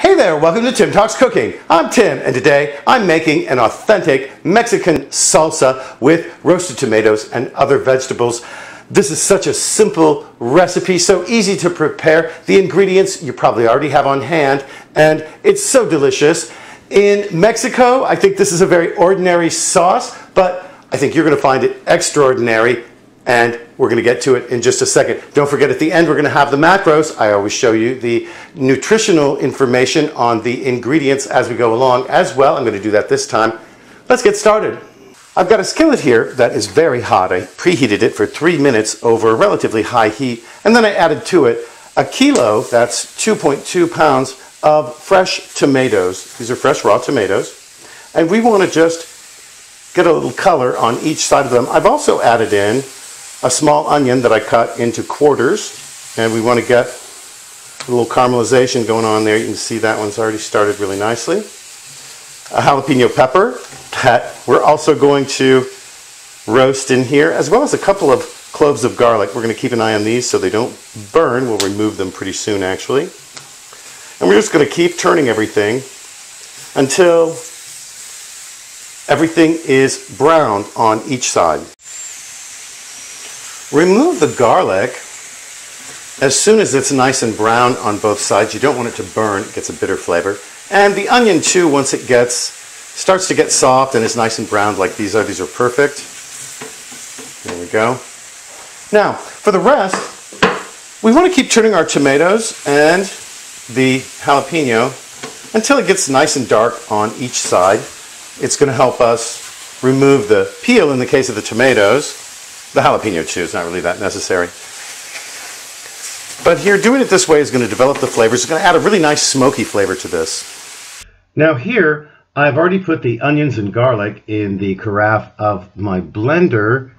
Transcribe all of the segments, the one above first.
Hey there, welcome to Tim Talks Cooking. I'm Tim, and today I'm making an authentic Mexican salsa with roasted tomatoes and other vegetables. This is such a simple recipe, so easy to prepare. The ingredients you probably already have on hand, and it's so delicious. In Mexico, I think this is a very ordinary sauce, but I think you're going to find it extraordinary, and we're going to get to it in just a second. Don't forget, at the end, we're going to have the macros. I always show you the nutritional information on the ingredients as we go along as well. I'm going to do that this time. Let's get started. I've got a skillet here that is very hot. I preheated it for 3 minutes over a relatively high heat, and then I added to it a kilo, that's 2.2 pounds, of fresh tomatoes. These are fresh raw tomatoes. And we want to just get a little color on each side of them. I've also added in a small onion that I cut into quarters, and we want to get a little caramelization going on there. You can see that one's already started really nicely. A jalapeno pepper that we're also going to roast in here, as well as a couple of cloves of garlic. We're going to keep an eye on these so they don't burn. We'll remove them pretty soon, actually. And we're just going to keep turning everything until everything is browned on each side. Remove the garlic as soon as it's nice and brown on both sides. You don't want it to burn, it gets a bitter flavor. And the onion too, once it starts to get soft and is nice and browned like these are perfect. There we go. Now, for the rest, we want to keep turning our tomatoes and the jalapeno until it gets nice and dark on each side. It's going to help us remove the peel in the case of the tomatoes. The jalapeno too is not really that necessary. But here, doing it this way is going to develop the flavors. It's going to add a really nice smoky flavor to this. Now here, I've already put the onions and garlic in the carafe of my blender,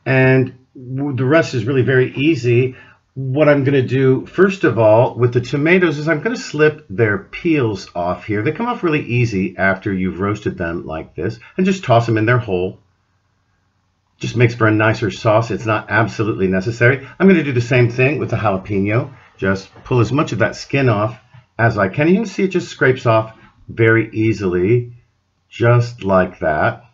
and the rest is really very easy. What I'm going to do, first of all, with the tomatoes is I'm going to slip their peels off here. They come off really easy after you've roasted them like this, and just toss them in there whole. Just makes for a nicer sauce. It's not absolutely necessary. I'm going to do the same thing with the jalapeno. Just pull as much of that skin off as I can. You can see it just scrapes off very easily, just like that.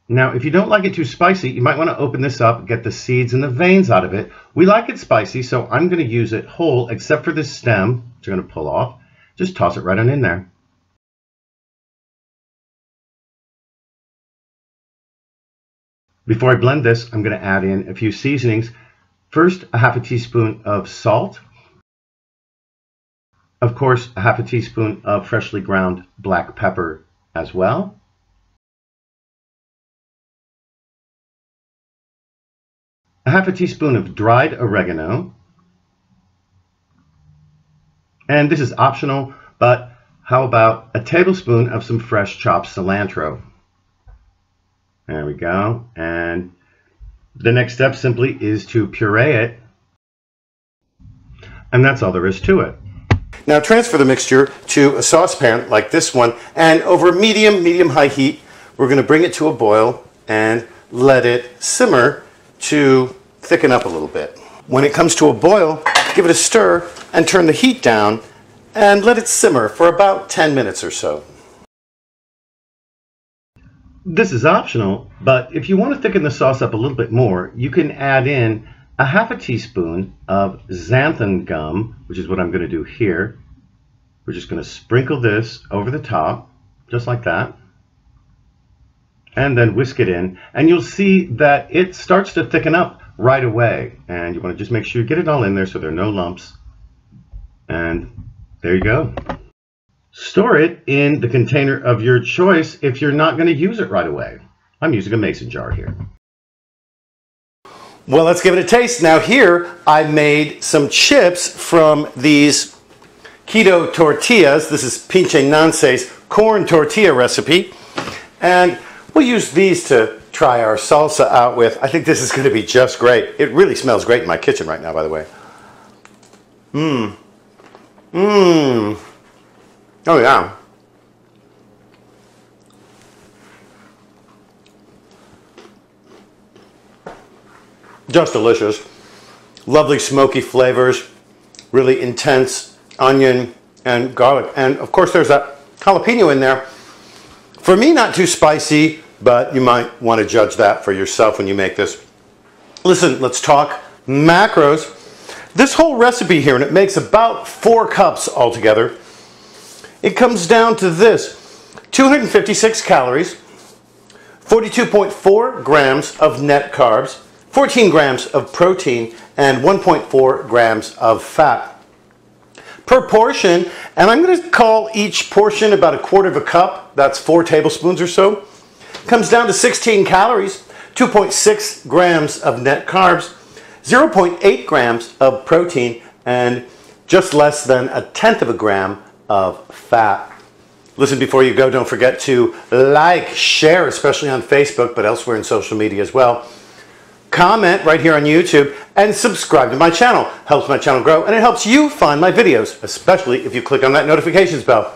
Now, if you don't like it too spicy, you might want to open this up, get the seeds and the veins out of it. We like it spicy, so I'm going to use it whole, except for this stem, which I'm going to pull off. Just toss it right on in there. Before I blend this, I'm going to add in a few seasonings. First, a half a teaspoon of salt. Of course, a half a teaspoon of freshly ground black pepper as well. A half a teaspoon of dried oregano. And this is optional, but how about a tablespoon of some fresh chopped cilantro? There we go. And the next step simply is to puree it. And that's all there is to it. Now transfer the mixture to a saucepan like this one, and over medium-high heat, we're going to bring it to a boil and let it simmer to thicken up a little bit. When it comes to a boil, give it a stir and turn the heat down and let it simmer for about 10 minutes or so. This is optional, but if you want to thicken the sauce up a little bit more, you can add in a half a teaspoon of xanthan gum, which is what I'm going to do here. We're just going to sprinkle this over the top, just like that, and then whisk it in, and you'll see that it starts to thicken up right away. And you want to just make sure you get it all in there so there are no lumps. And there you go. Store it in the container of your choice if you're not going to use it right away. I'm using a mason jar here. Well, let's give it a taste. Now here, I made some chips from these keto tortillas. This is Pinche Nance's corn tortilla recipe. And we'll use these to try our salsa out with. I think this is going to be just great. It really smells great in my kitchen right now, by the way. Oh yeah. Just delicious. Lovely smoky flavors, really intense onion, and garlic. And of course there's that jalapeno in there. For me, not too spicy, but you might want to judge that for yourself when you make this. Listen, let's talk macros. This whole recipe here, and it makes about 4 cups altogether, it comes down to this: 256 calories, 42.4 grams of net carbs, 14 grams of protein, and 1.4 grams of fat. Per portion, and I'm going to call each portion about 1/4 cup, that's 4 tablespoons or so, comes down to 16 calories, 2.6 grams of net carbs, 0.8 grams of protein, and just less than 1/10 gram of fat. Listen, before you go, don't forget to like, share, especially on Facebook, but elsewhere in social media as well. Comment right here on YouTube, and subscribe to my channel. Helps my channel grow, and it helps you find my videos, especially if you click on that notifications bell.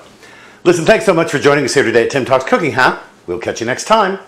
Listen, thanks so much for joining us here today at Tim Talks Cooking, huh? We'll catch you next time.